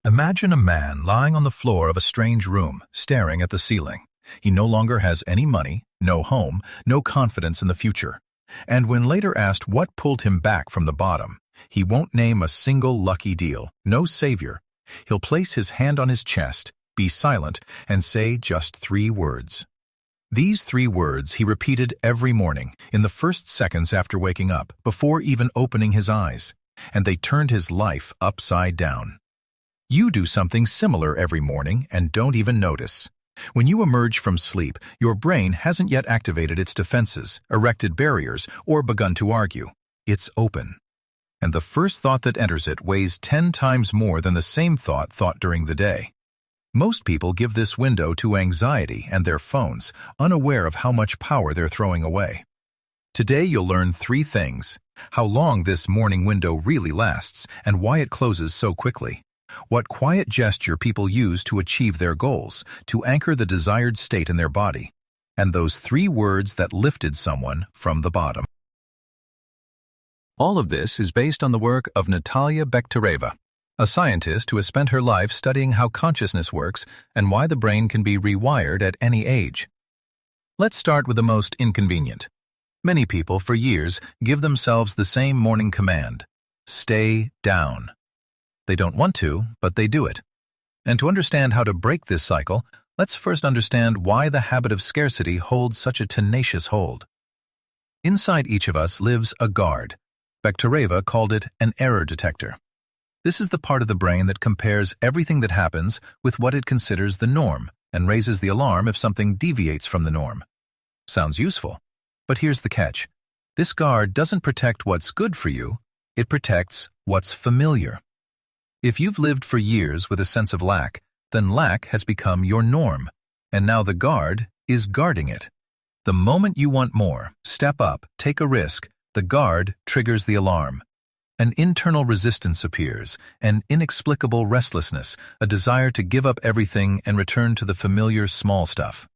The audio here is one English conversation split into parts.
Imagine a man lying on the floor of a strange room, staring at the ceiling. He no longer has any money, no home, no confidence in the future. And when later asked what pulled him back from the bottom, he won't name a single lucky deal, no savior. He'll place his hand on his chest, be silent, and say just 3 words. These 3 words he repeated every morning, in the first seconds after waking up, before even opening his eyes. And they turned his life upside down. You do something similar every morning and don't even notice. When you emerge from sleep, your brain hasn't yet activated its defenses, erected barriers, or begun to argue. It's open. And the first thought that enters it weighs 10 times more than the same thought during the day. Most people give this window to anxiety and their phones, unaware of how much power they're throwing away. Today you'll learn 3 things: how long this morning window really lasts and why it closes so quickly. What quiet gesture people use to achieve their goals, to anchor the desired state in their body, and those 3 words that lifted someone from the bottom. All of this is based on the work of Natalia Bekhtereva, a scientist who has spent her life studying how consciousness works and why the brain can be rewired at any age. Let's start with the most inconvenient. Many people, for years, give themselves the same morning command: stay down. They don't want to, but they do it. And to understand how to break this cycle, let's first understand why the habit of scarcity holds such a tenacious hold. Inside each of us lives a guard. Bekhtereva called it an error detector. This is the part of the brain that compares everything that happens with what it considers the norm and raises the alarm if something deviates from the norm. Sounds useful, but here's the catch. This guard doesn't protect what's good for you, it protects what's familiar. If you've lived for years with a sense of lack, then lack has become your norm, and now the guard is guarding it. The moment you want more, step up, take a risk, the guard triggers the alarm. An internal resistance appears, an inexplicable restlessness, a desire to give up everything and return to the familiar small stuff.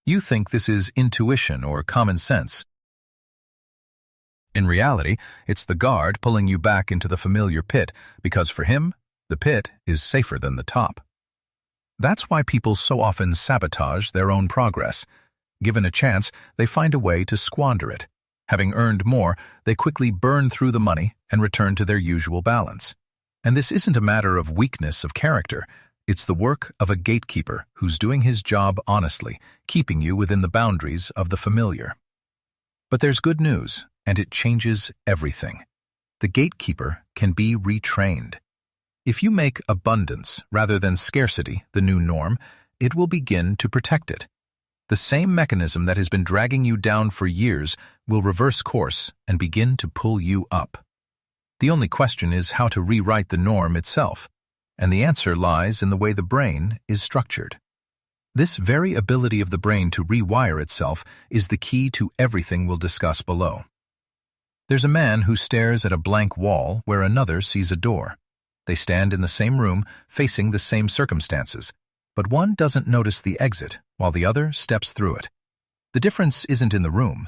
You think this is intuition or common sense. In reality, it's the guard pulling you back into the familiar pit, because for him, the pit is safer than the top. That's why people so often sabotage their own progress. Given a chance, they find a way to squander it. Having earned more, they quickly burn through the money and return to their usual balance. And this isn't a matter of weakness of character. It's the work of a gatekeeper who's doing his job honestly, keeping you within the boundaries of the familiar. But there's good news, and it changes everything. The gatekeeper can be retrained. If you make abundance rather than scarcity the new norm, it will begin to protect it. The same mechanism that has been dragging you down for years will reverse course and begin to pull you up. The only question is how to rewrite the norm itself, and the answer lies in the way the brain is structured. This very ability of the brain to rewire itself is the key to everything we'll discuss below. There's a man who stares at a blank wall where another sees a door. They stand in the same room, facing the same circumstances, but one doesn't notice the exit, while the other steps through it. The difference isn't in the room.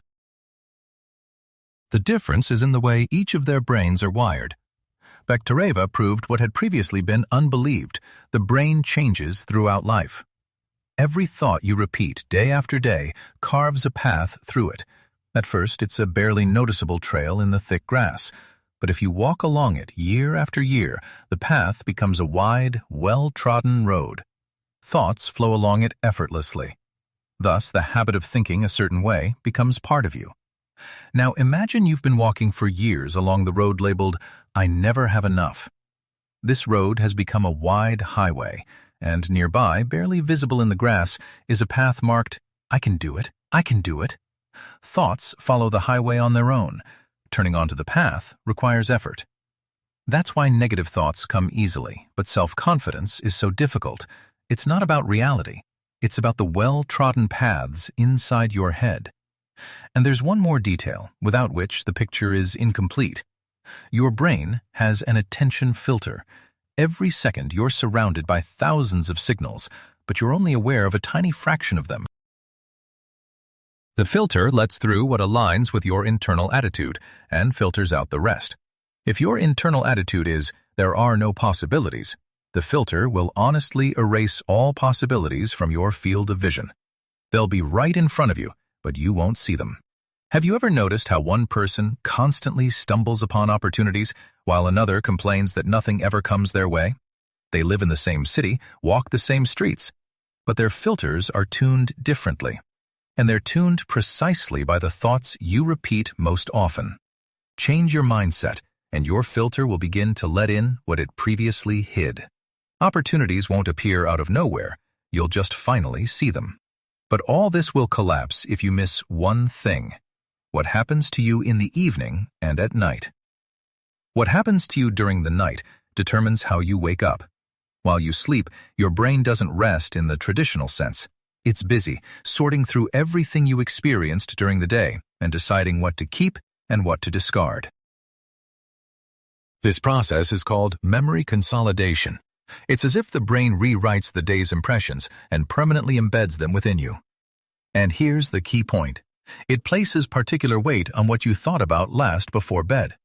The difference is in the way each of their brains are wired. Bekhtereva proved what had previously been unbelieved: the brain changes throughout life. Every thought you repeat day after day carves a path through it. At first, it's a barely noticeable trail in the thick grass. But if you walk along it year after year, the path becomes a wide, well-trodden road. Thoughts flow along it effortlessly. Thus, the habit of thinking a certain way becomes part of you. Now imagine you've been walking for years along the road labeled, "I never have enough." This road has become a wide highway, and nearby, barely visible in the grass, is a path marked, "I can do it, I can do it." Thoughts follow the highway on their own. Turning onto the path requires effort. That's why negative thoughts come easily, but self-confidence is so difficult. It's not about reality. It's about the well-trodden paths inside your head. And there's one more detail, without which the picture is incomplete. Your brain has an attention filter. Every second you're surrounded by thousands of signals, but you're only aware of a tiny fraction of them. The filter lets through what aligns with your internal attitude and filters out the rest. If your internal attitude is, "There are no possibilities," The filter will honestly erase all possibilities from your field of vision. They'll be right in front of you, but you won't see them. Have you ever noticed how one person constantly stumbles upon opportunities while another complains that nothing ever comes their way? They live in the same city, walk the same streets, but their filters are tuned differently. And they're tuned precisely by the thoughts you repeat most often. Change your mindset, and your filter will begin to let in what it previously hid. Opportunities won't appear out of nowhere. You'll just finally see them. But all this will collapse if you miss one thing: what happens to you in the evening and at night. What happens to you during the night determines how you wake up. While you sleep, your brain doesn't rest in the traditional sense. It's busy, sorting through everything you experienced during the day and deciding what to keep and what to discard. This process is called memory consolidation. It's as if the brain rewrites the day's impressions and permanently embeds them within you. And here's the key point. It places particular weight on what you thought about last before bed.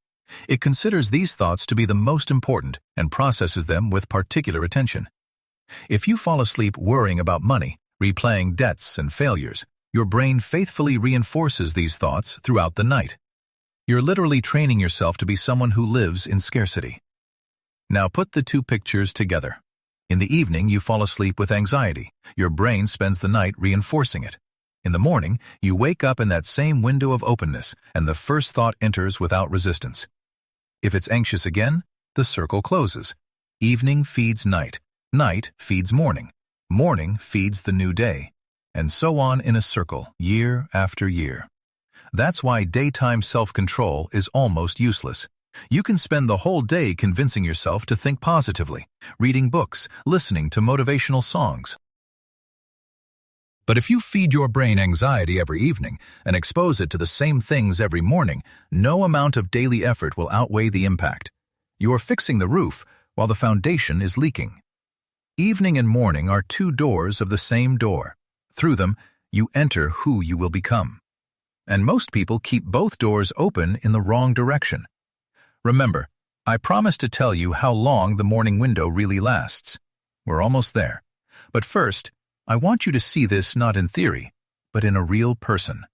It considers these thoughts to be the most important and processes them with particular attention. If you fall asleep worrying about money, replaying debts and failures, your brain faithfully reinforces these thoughts throughout the night. You're literally training yourself to be someone who lives in scarcity. Now put the two pictures together. In the evening, you fall asleep with anxiety. Your brain spends the night reinforcing it. In the morning, you wake up in that same window of openness, and the first thought enters without resistance. If it's anxious again, the circle closes. Evening feeds night. Night feeds morning. Morning feeds the new day. And so on in a circle, year after year. That's why daytime self-control is almost useless. You can spend the whole day convincing yourself to think positively, reading books, listening to motivational songs. But if you feed your brain anxiety every evening and expose it to the same things every morning, no amount of daily effort will outweigh the impact. You're fixing the roof while the foundation is leaking. Evening and morning are two doors of the same door. Through them, you enter who you will become. And most people keep both doors open in the wrong direction. Remember, I promised to tell you how long the morning window really lasts. We're almost there. But first, I want you to see this not in theory, but in a real person.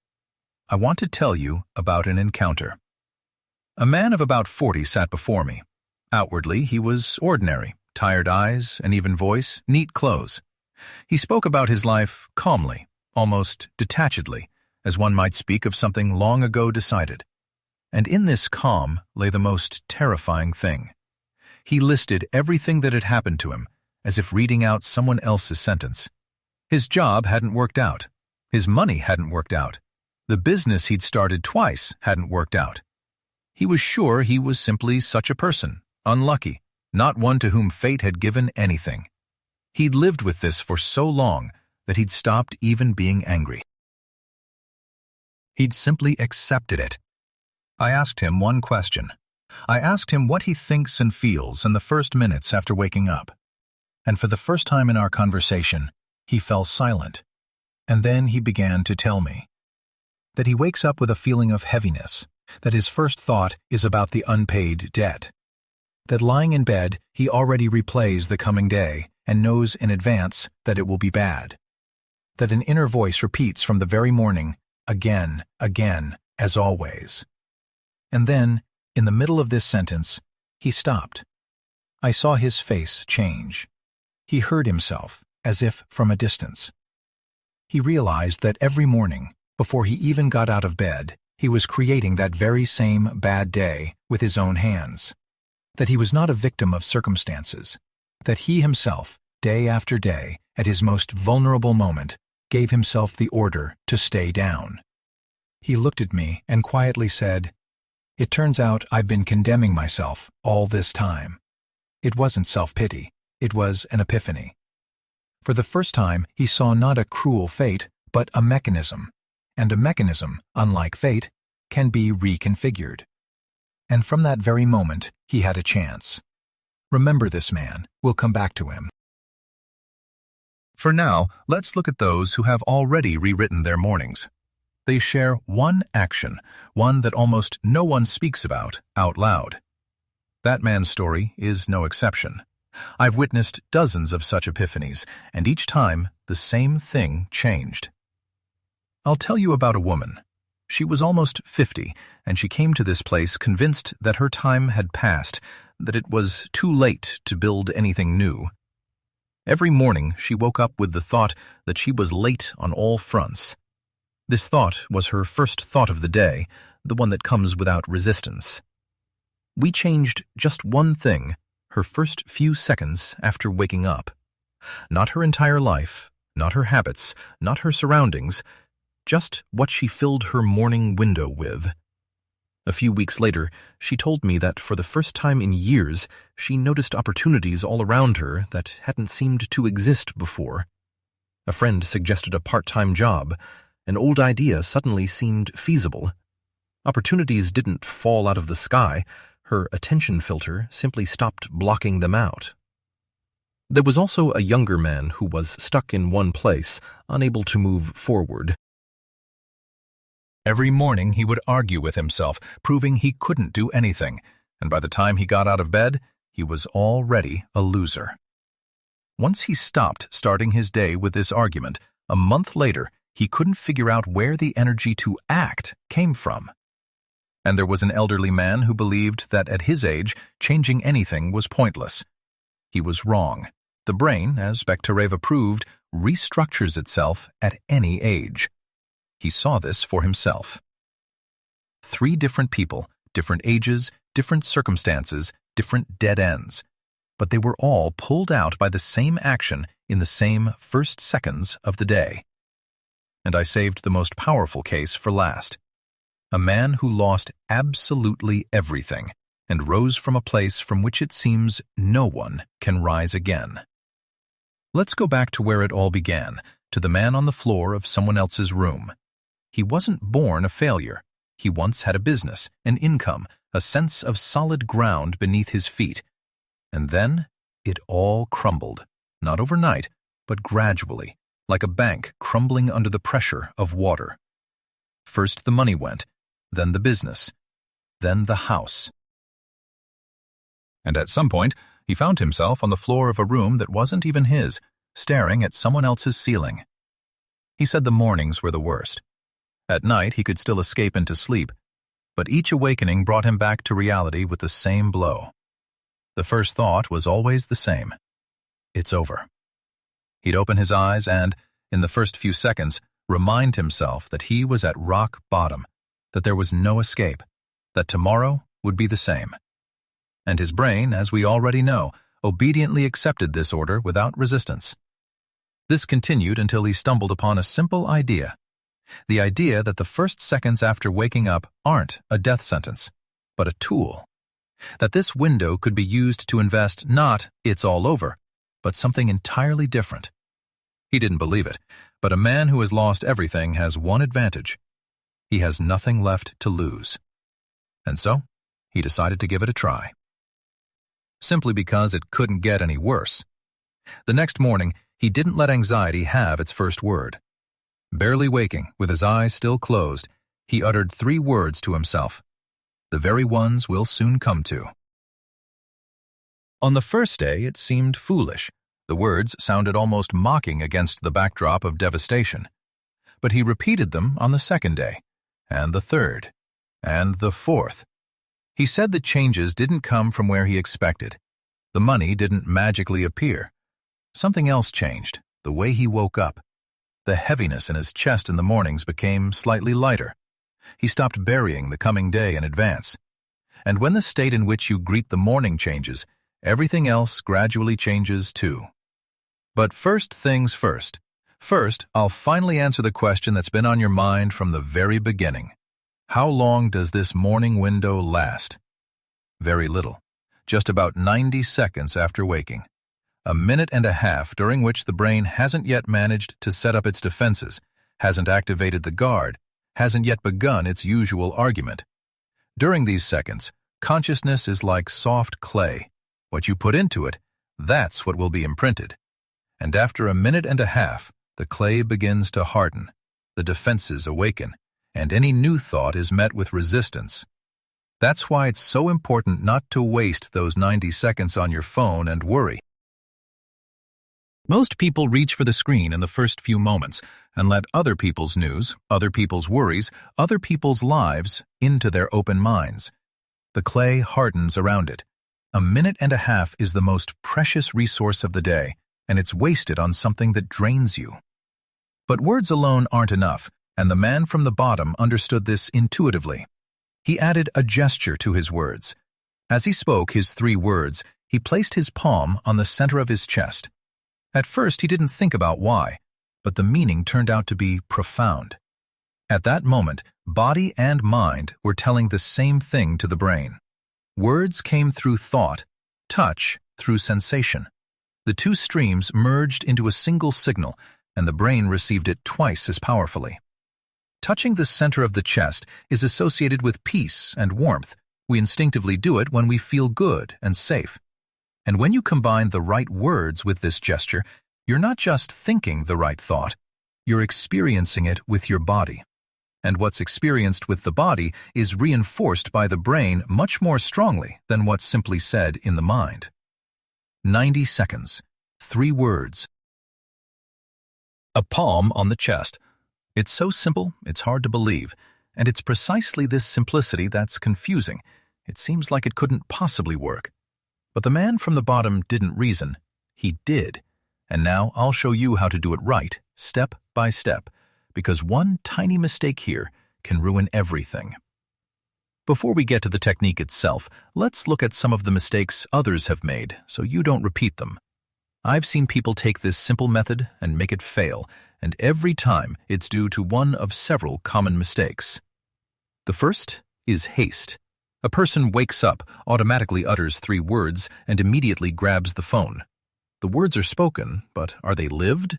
I want to tell you about an encounter. A man of about 40 sat before me. Outwardly, he was ordinary, tired eyes, an even voice, neat clothes. He spoke about his life calmly, almost detachedly, as one might speak of something long ago decided. And in this calm lay the most terrifying thing. He listed everything that had happened to him, as if reading out someone else's sentence. His job hadn't worked out. His money hadn't worked out. The business he'd started twice hadn't worked out. He was sure he was simply such a person, unlucky, not one to whom fate had given anything. He'd lived with this for so long that he'd stopped even being angry. He'd simply accepted it. I asked him one question. I asked him what he thinks and feels in the first minutes after waking up. And for the first time in our conversation, he fell silent. And then he began to tell me that he wakes up with a feeling of heaviness, that his first thought is about the unpaid debt, that lying in bed he already replays the coming day and knows in advance that it will be bad, that an inner voice repeats from the very morning, again, as always. And then, in the middle of this sentence, he stopped. I saw his face change. He heard himself, as if from a distance. He realized that every morning, before he even got out of bed, he was creating that very same bad day with his own hands. That he was not a victim of circumstances. That he himself, day after day, at his most vulnerable moment, gave himself the order to stay down. He looked at me and quietly said, "It turns out I've been condemning myself all this time." It wasn't self-pity. It was an epiphany. For the first time, he saw not a cruel fate, but a mechanism. And a mechanism, unlike fate, can be reconfigured. And from that very moment, he had a chance. Remember this man. We'll come back to him. For now, let's look at those who have already rewritten their mornings. They share one action, one that almost no one speaks about out loud. That man's story is no exception. I've witnessed dozens of such epiphanies, and each time the same thing changed. I'll tell you about a woman. She was almost 50, and she came to this place convinced that her time had passed, that it was too late to build anything new. Every morning she woke up with the thought that she was late on all fronts. This thought was her first thought of the day, the one that comes without resistance. We changed just one thing, her first few seconds after waking up. Not her entire life, not her habits, not her surroundings, just what she filled her morning window with. A few weeks later, she told me that for the first time in years, she noticed opportunities all around her that hadn't seemed to exist before. A friend suggested a part-time job. An old idea suddenly seemed feasible. Opportunities didn't fall out of the sky. Her attention filter simply stopped blocking them out. There was also a younger man who was stuck in one place, unable to move forward. Every morning he would argue with himself, proving he couldn't do anything, and by the time he got out of bed, he was already a loser. Once he stopped starting his day with this argument, a month later, he couldn't figure out where the energy to act came from. And there was an elderly man who believed that at his age, changing anything was pointless. He was wrong. The brain, as Bekhtereva proved, restructures itself at any age. He saw this for himself. 3 different people, different ages, different circumstances, different dead ends. But they were all pulled out by the same action in the same first seconds of the day. And I saved the most powerful case for last. A man who lost absolutely everything and rose from a place from which it seems no one can rise again. Let's go back to where it all began, to the man on the floor of someone else's room. He wasn't born a failure. He once had a business, an income, a sense of solid ground beneath his feet. And then it all crumbled, not overnight, but gradually, like a bank crumbling under the pressure of water. First the money went, then the business, then the house. And at some point, he found himself on the floor of a room that wasn't even his, staring at someone else's ceiling. He said the mornings were the worst. At night, he could still escape into sleep, but each awakening brought him back to reality with the same blow. The first thought was always the same. It's over. He'd open his eyes and, in the first few seconds, remind himself that he was at rock bottom, that there was no escape, that tomorrow would be the same. And his brain, as we already know, obediently accepted this order without resistance. This continued until he stumbled upon a simple idea. The idea that the first seconds after waking up aren't a death sentence, but a tool. That this window could be used to invest not "it's all over," but something entirely different. He didn't believe it, but a man who has lost everything has one advantage. He has nothing left to lose. And so, he decided to give it a try. Simply because it couldn't get any worse. The next morning, he didn't let anxiety have its first word. Barely waking, with his eyes still closed, he uttered 3 words to himself. The very ones we'll soon come to. On the first day, it seemed foolish. The words sounded almost mocking against the backdrop of devastation. But he repeated them on the second day, and the third, and the fourth. He said the changes didn't come from where he expected. The money didn't magically appear. Something else changed, the way he woke up. The heaviness in his chest in the mornings became slightly lighter. He stopped burying the coming day in advance. And when the state in which you greet the morning changes, everything else gradually changes too. But first things first. First, I'll finally answer the question that's been on your mind from the very beginning. How long does this morning window last? Very little. Just about 90 seconds after waking. A minute and a half during which the brain hasn't yet managed to set up its defenses, hasn't activated the guard, hasn't yet begun its usual argument. During these seconds, consciousness is like soft clay. What you put into it, that's what will be imprinted. And after a minute and a half, the clay begins to harden, the defenses awaken, and any new thought is met with resistance. That's why it's so important not to waste those 90 seconds on your phone and worry. Most people reach for the screen in the first few moments and let other people's news, other people's worries, other people's lives into their open minds. The clay hardens around it. A minute and a half is the most precious resource of the day, and it's wasted on something that drains you. But words alone aren't enough, and the man from the bottom understood this intuitively. He added a gesture to his words. As he spoke his 3 words, he placed his palm on the center of his chest. At first, he didn't think about why, but the meaning turned out to be profound. At that moment, body and mind were telling the same thing to the brain. Words came through thought, touch through sensation. The 2 streams merged into a single signal, and the brain received it twice as powerfully. Touching the center of the chest is associated with peace and warmth. We instinctively do it when we feel good and safe. And when you combine the right words with this gesture, you're not just thinking the right thought, you're experiencing it with your body. And what's experienced with the body is reinforced by the brain much more strongly than what's simply said in the mind. 90 seconds. 3 words. A palm on the chest. It's so simple, it's hard to believe, and it's precisely this simplicity that's confusing. It seems like it couldn't possibly work. But the man from the bottom didn't reason. He did. And now I'll show you how to do it right, step by step, because one tiny mistake here can ruin everything. Before we get to the technique itself, let's look at some of the mistakes others have made so you don't repeat them. I've seen people take this simple method and make it fail, and every time it's due to one of several common mistakes. The first is haste. A person wakes up, automatically utters 3 words, and immediately grabs the phone. The words are spoken, but are they lived?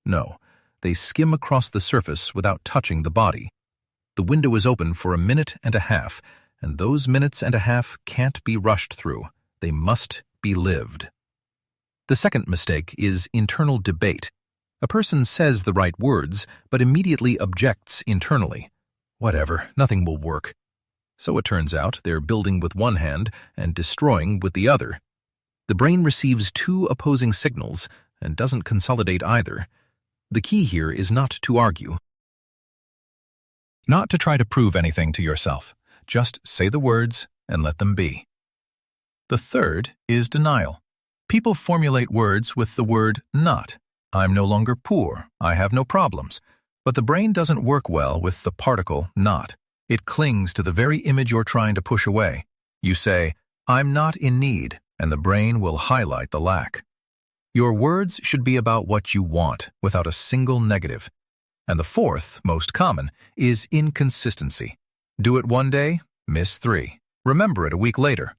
No, they skim across the surface without touching the body. The window is open for a minute and a half, and those minutes and a half can't be rushed through. They must be lived. The second mistake is internal debate. A person says the right words, but immediately objects internally. Whatever, nothing will work. So it turns out they're building with one hand and destroying with the other. The brain receives 2 opposing signals and doesn't consolidate either. The key here is not to argue. Not to try to prove anything to yourself. Just say the words and let them be. The third is denial. People formulate words with the word not. I'm no longer poor. I have no problems. But the brain doesn't work well with the particle not. It clings to the very image you're trying to push away. You say, I'm not in need, and the brain will highlight the lack. Your words should be about what you want, without a single negative. And the fourth, most common, is inconsistency. Do it one day, miss 3. Remember it a week later.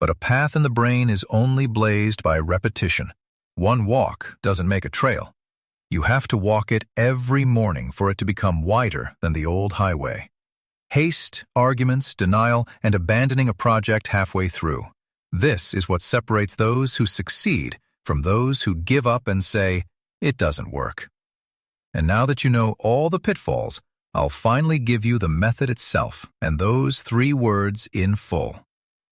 But a path in the brain is only blazed by repetition. One walk doesn't make a trail. You have to walk it every morning for it to become wider than the old highway. Haste, arguments, denial, and abandoning a project halfway through. This is what separates those who succeed from those who give up and say, it doesn't work. And now that you know all the pitfalls, I'll finally give you the method itself and those 3 words in full.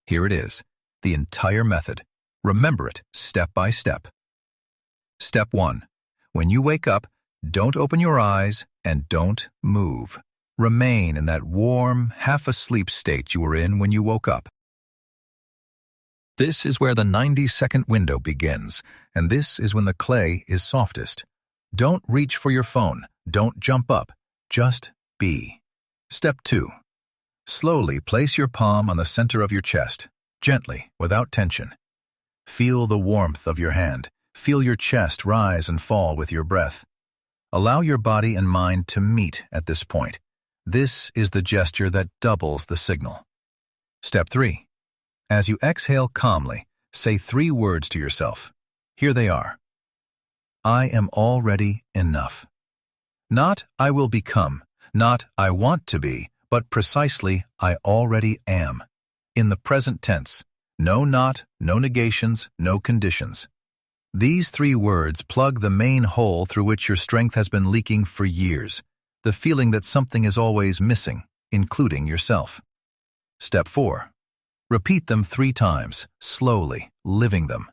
Here it is, the entire method. Remember it step by step. Step 1. When you wake up, don't open your eyes and don't move. Remain in that warm, half-asleep state you were in when you woke up. This is where the 90-second window begins, and this is when the clay is softest. Don't reach for your phone. Don't jump up. Just be. Step 2. Slowly place your palm on the center of your chest, gently, without tension. Feel the warmth of your hand. Feel your chest rise and fall with your breath. Allow your body and mind to meet at this point. This is the gesture that doubles the signal. Step 3. As you exhale calmly, say 3 words to yourself. Here they are. I am already enough. Not I will become, not I want to be, but precisely I already am. In the present tense. No not, no negations, no conditions. These 3 words plug the main hole through which your strength has been leaking for years. The feeling that something is always missing, including yourself. Step 4. Repeat them 3 times, slowly, living them.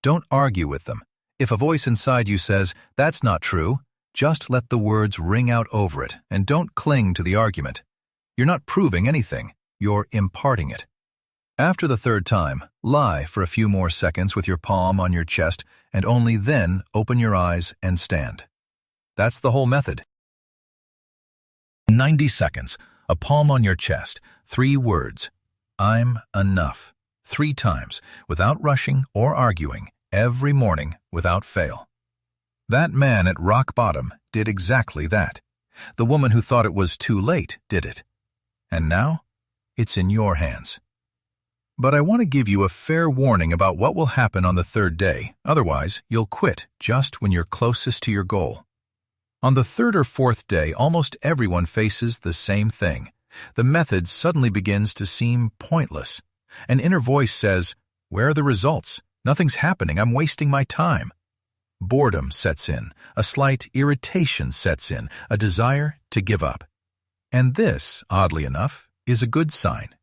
Don't argue with them. If a voice inside you says, "That's not true," just let the words ring out over it and don't cling to the argument. You're not proving anything, you're imparting it. After the third time, lie for a few more seconds with your palm on your chest and only then open your eyes and stand. That's the whole method. 90 seconds, a palm on your chest, 3 words. I'm enough. 3 times, without rushing or arguing, every morning without fail. That man at rock bottom did exactly that. The woman who thought it was too late did it. And now, it's in your hands. But I want to give you a fair warning about what will happen on the 3rd day, otherwise you'll quit just when you're closest to your goal. On the 3rd or 4th day, almost everyone faces the same thing. The method suddenly begins to seem pointless. An inner voice says, "Where are the results? Nothing's happening, I'm wasting my time." Boredom sets in, a slight irritation sets in, a desire to give up. And this, oddly enough, is a good sign,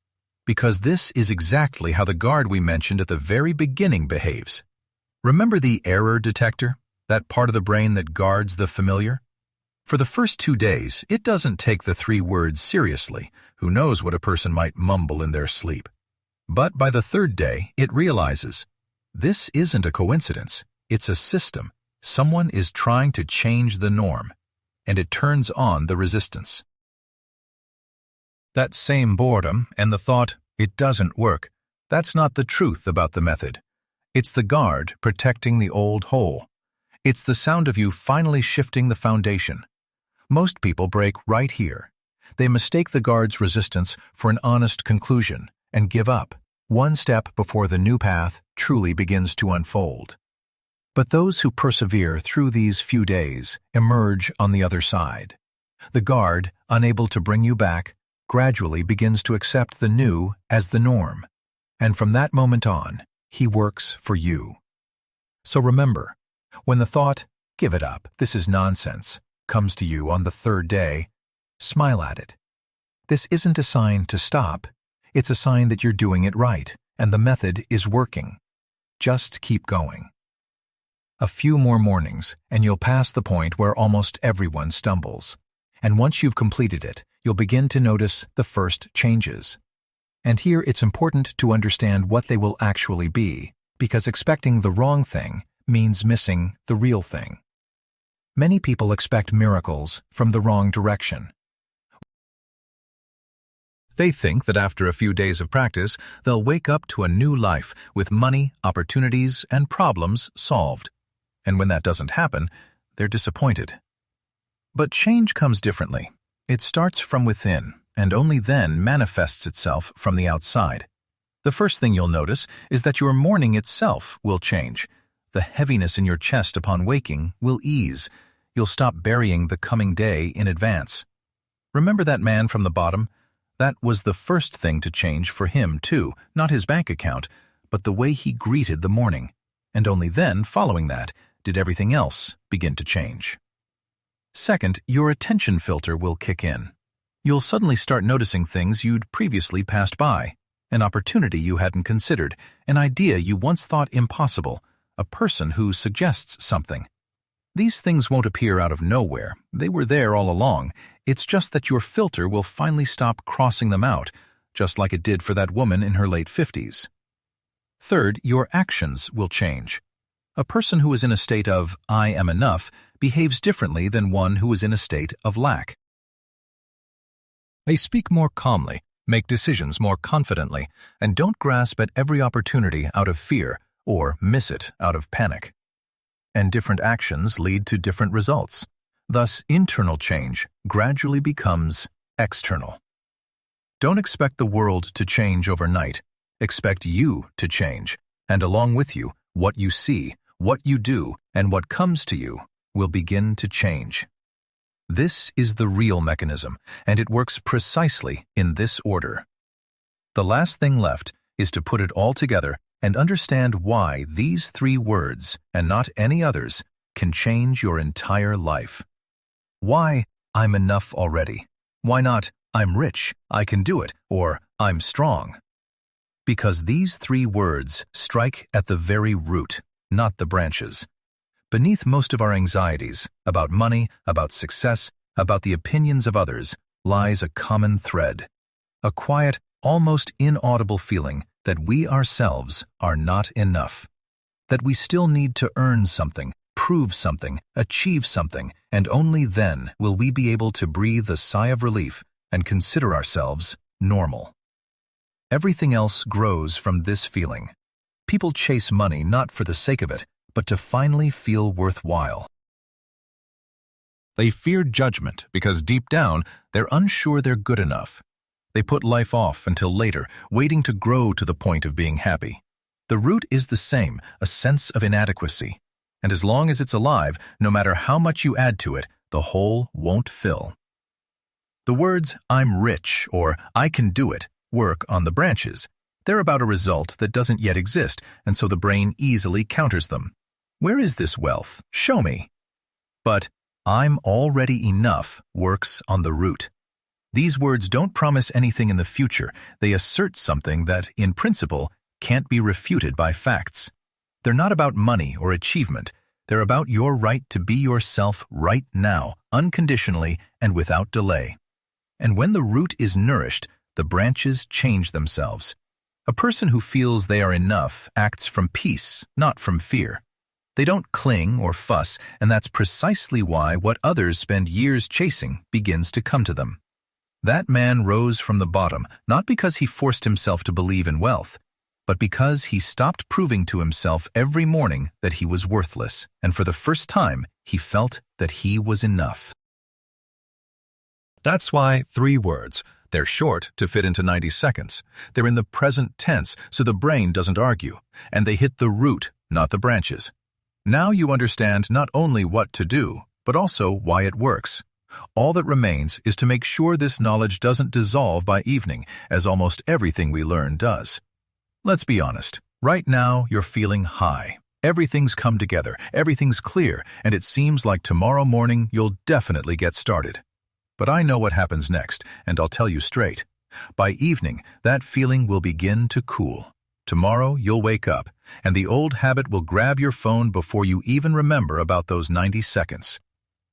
because this is exactly how the guard we mentioned at the very beginning behaves. Remember the error detector, that part of the brain that guards the familiar? For the first 2 days, it doesn't take the 3 words seriously. Who knows what a person might mumble in their sleep? But by the 3rd day, it realizes, this isn't a coincidence. It's a system. Someone is trying to change the norm, and it turns on the resistance. That same boredom and the thought, "It doesn't work," that's not the truth about the method. It's the guard protecting the old hole. It's the sound of you finally shifting the foundation. Most people break right here. They mistake the guard's resistance for an honest conclusion and give up, one step before the new path truly begins to unfold. But those who persevere through these few days emerge on the other side. The guard, unable to bring you back, gradually begins to accept the new as the norm. And from that moment on, he works for you. So remember, when the thought, "Give it up, this is nonsense," comes to you on the 3rd day, smile at it. This isn't a sign to stop. It's a sign that you're doing it right, and the method is working. Just keep going. A few more mornings, and you'll pass the point where almost everyone stumbles. And once you've completed it, you'll begin to notice the first changes. And here it's important to understand what they will actually be, because expecting the wrong thing means missing the real thing. Many people expect miracles from the wrong direction. They think that after a few days of practice, they'll wake up to a new life with money, opportunities, and problems solved. And when that doesn't happen, they're disappointed. But change comes differently. It starts from within, and only then manifests itself from the outside. The first thing you'll notice is that your morning itself will change. The heaviness in your chest upon waking will ease. You'll stop burying the coming day in advance. Remember that man from the bottom? That was the first thing to change for him, too, not his bank account, but the way he greeted the morning. And only then, following that, did everything else begin to change. Second, your attention filter will kick in. You'll suddenly start noticing things you'd previously passed by, an opportunity you hadn't considered, an idea you once thought impossible, a person who suggests something. These things won't appear out of nowhere. They were there all along. It's just that your filter will finally stop crossing them out, just like it did for that woman in her late 50s. Third, your actions will change. A person who is in a state of "I am enough" behaves differently than one who is in a state of lack. They speak more calmly, make decisions more confidently, and don't grasp at every opportunity out of fear or miss it out of panic. And different actions lead to different results. Thus, internal change gradually becomes external. Don't expect the world to change overnight. Expect you to change, and along with you, what you see, what you do, and what comes to you will begin to change. This is the real mechanism, and it works precisely in this order. The last thing left is to put it all together and understand why these 3 words, and not any others, can change your entire life. Why, "I'm enough already"? Why not, "I'm rich, I can do it," or "I'm strong"? Because these 3 words strike at the very root, not the branches. Beneath most of our anxieties, about money, about success, about the opinions of others, lies a common thread. A quiet, almost inaudible feeling that we ourselves are not enough. That we still need to earn something, prove something, achieve something, and only then will we be able to breathe a sigh of relief and consider ourselves normal. Everything else grows from this feeling. People chase money not for the sake of it, but to finally feel worthwhile. They fear judgment because deep down they're unsure they're good enough. They put life off until later, waiting to grow to the point of being happy. The root is the same, a sense of inadequacy. And as long as it's alive, no matter how much you add to it, the hole won't fill. The words, "I'm rich" or "I can do it," work on the branches. They're about a result that doesn't yet exist, and so the brain easily counters them. Where is this wealth? Show me. But "I'm already enough" works on the root. These words don't promise anything in the future. They assert something that, in principle, can't be refuted by facts. They're not about money or achievement. They're about your right to be yourself right now, unconditionally and without delay. And when the root is nourished, the branches change themselves. A person who feels they are enough acts from peace, not from fear. They don't cling or fuss, and that's precisely why what others spend years chasing begins to come to them. That man rose from the bottom, not because he forced himself to believe in wealth, but because he stopped proving to himself every morning that he was worthless, and for the first time, he felt that he was enough. That's why 3 words. They're short to fit into 90 seconds. They're in the present tense, so the brain doesn't argue, and they hit the root, not the branches. Now you understand not only what to do, but also why it works. All that remains is to make sure this knowledge doesn't dissolve by evening, as almost everything we learn does. Let's be honest. Right now, you're feeling high. Everything's come together, everything's clear, and it seems like tomorrow morning you'll definitely get started. But I know what happens next, and I'll tell you straight. By evening, that feeling will begin to cool. Tomorrow, you'll wake up, and the old habit will grab your phone before you even remember about those 90 seconds.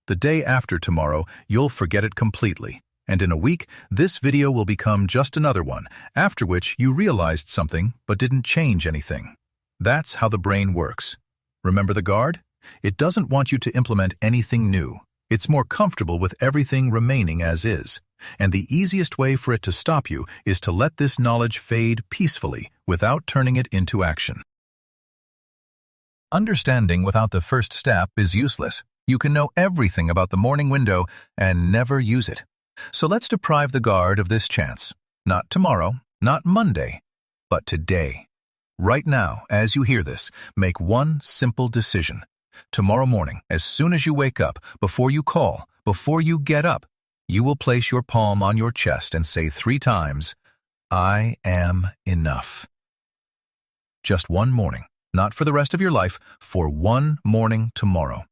The day after tomorrow, you'll forget it completely, and in a week, this video will become just another one, after which you realized something but didn't change anything. That's how the brain works. Remember the guard? It doesn't want you to implement anything new. It's more comfortable with everything remaining as is, and the easiest way for it to stop you is to let this knowledge fade peacefully without turning it into action. Understanding without the first step is useless. You can know everything about the morning window and never use it. So let's deprive the guard of this chance. Not tomorrow, not Monday, but today. Right now, as you hear this, make one simple decision. Tomorrow morning, as soon as you wake up, before you call, before you get up, you will place your palm on your chest and say 3 times, "I am enough." Just one morning, not for the rest of your life, for one morning tomorrow.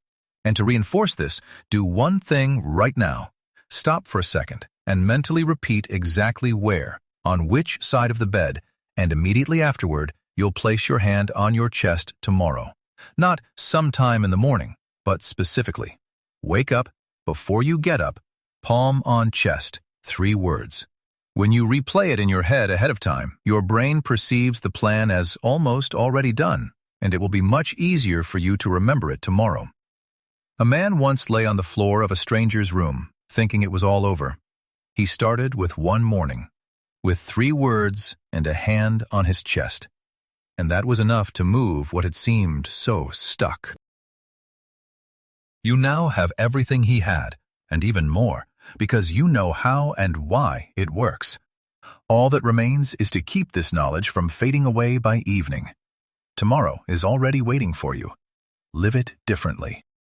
And to reinforce this, do one thing right now. Stop for a second and mentally repeat exactly where, on which side of the bed, and immediately afterward, you'll place your hand on your chest tomorrow. Not sometime in the morning, but specifically. Wake up, before you get up, palm on chest, 3 words. When you replay it in your head ahead of time, your brain perceives the plan as almost already done, and it will be much easier for you to remember it tomorrow. A man once lay on the floor of a stranger's room, thinking it was all over. He started with one morning, with 3 words and a hand on his chest. And that was enough to move what had seemed so stuck. You now have everything he had, and even more, because you know how and why it works. All that remains is to keep this knowledge from fading away by evening. Tomorrow is already waiting for you. Live it differently.